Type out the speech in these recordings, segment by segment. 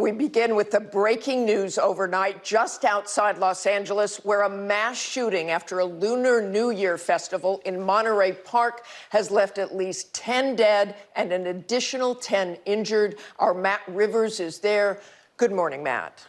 We begin with the breaking news overnight just outside Los Angeles, where a mass shooting after a Lunar New Year festival in Monterey Park has left at least 10 dead and an additional 10 injured. Our Matt Rivers is there. Good morning, Matt.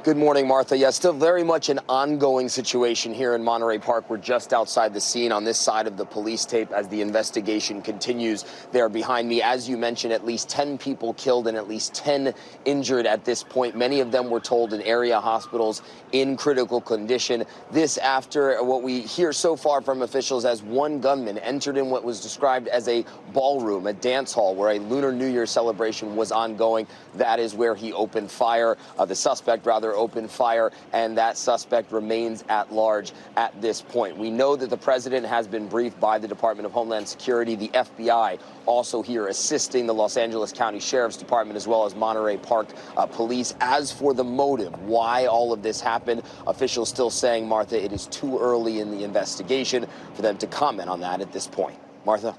Good morning, Martha. Yeah, still very much an ongoing situation here in Monterey Park. We're just outside the scene on this side of the police tape as the investigation continues there behind me. As you mentioned, at least 10 people killed and at least 10 injured at this point. Many of them were told in area hospitals in critical condition. This after what we hear so far from officials as one gunman entered in what was described as a ballroom, a dance hall where a Lunar New Year celebration was ongoing. That is where he opened fire. The suspect opened fire, and that suspect remains at large at this point. We know that the president has been briefed by the Department of Homeland Security, the FBI also here assisting the Los Angeles County Sheriff's Department as well as Monterey Park Police. As for the motive, why all of this happened, officials still saying, Martha, it is too early in the investigation for them to comment on that at this point. Martha?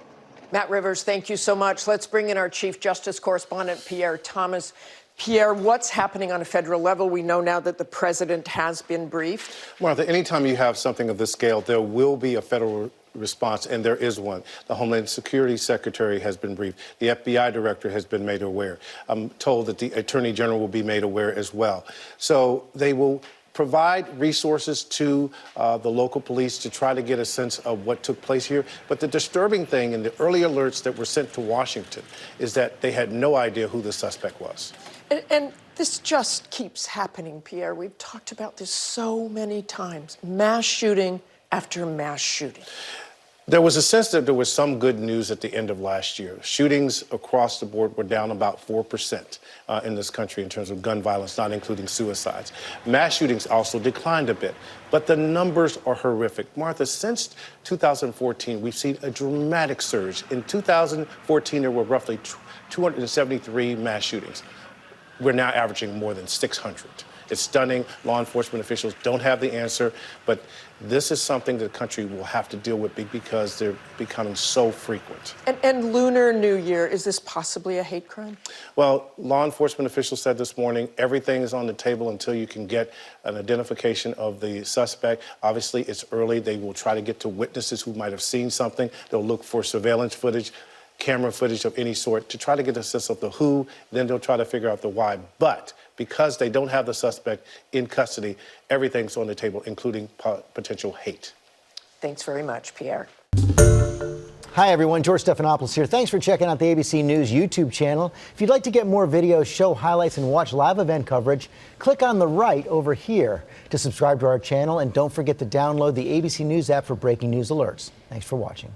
Matt Rivers, thank you so much. Let's bring in our Chief Justice correspondent, Pierre Thomas. Pierre, what's happening on a federal level? We know now that the president has been briefed. Martha, anytime you have something of this scale, there will be a federal response, and there is one. The Homeland Security Secretary has been briefed. The FBI Director has been made aware. I'm told that the Attorney General will be made aware as well. So they will provide resources to the local police to try to get a sense of what took place here. But the disturbing thing in the early alerts that were sent to Washington is that they had no idea who the suspect was. And this just keeps happening, Pierre. We've talked about this so many times. Mass shooting after mass shooting. There was a sense that there was some good news at the end of last year. Shootings across the board were down about 4% in this country in terms of gun violence, not including suicides. Mass shootings also declined a bit, but the numbers are horrific. Martha, since 2014, we've seen a dramatic surge. In 2014, there were roughly 273 mass shootings. We're now averaging more than 600. It's stunning. Law enforcement officials don't have the answer, but this is something the country will have to deal with because they're becoming so frequent. And Lunar New Year, is this possibly a hate crime? Well, law enforcement officials said this morning, everything is on the table until you can get an identification of the suspect. Obviously, it's early. They will try to get to witnesses who might have seen something. They'll look for surveillance footage, camera footage of any sort to try to get a sense of the who, then they'll try to figure out the why. But because they don't have the suspect in custody, everything's on the table, including potential hate. Thanks very much, Pierre. Hi, everyone. George Stephanopoulos here. Thanks for checking out the ABC News YouTube channel. If you'd like to get more videos, show highlights, and watch live event coverage, click on the right over here to subscribe to our channel. And don't forget to download the ABC News app for breaking news alerts. Thanks for watching.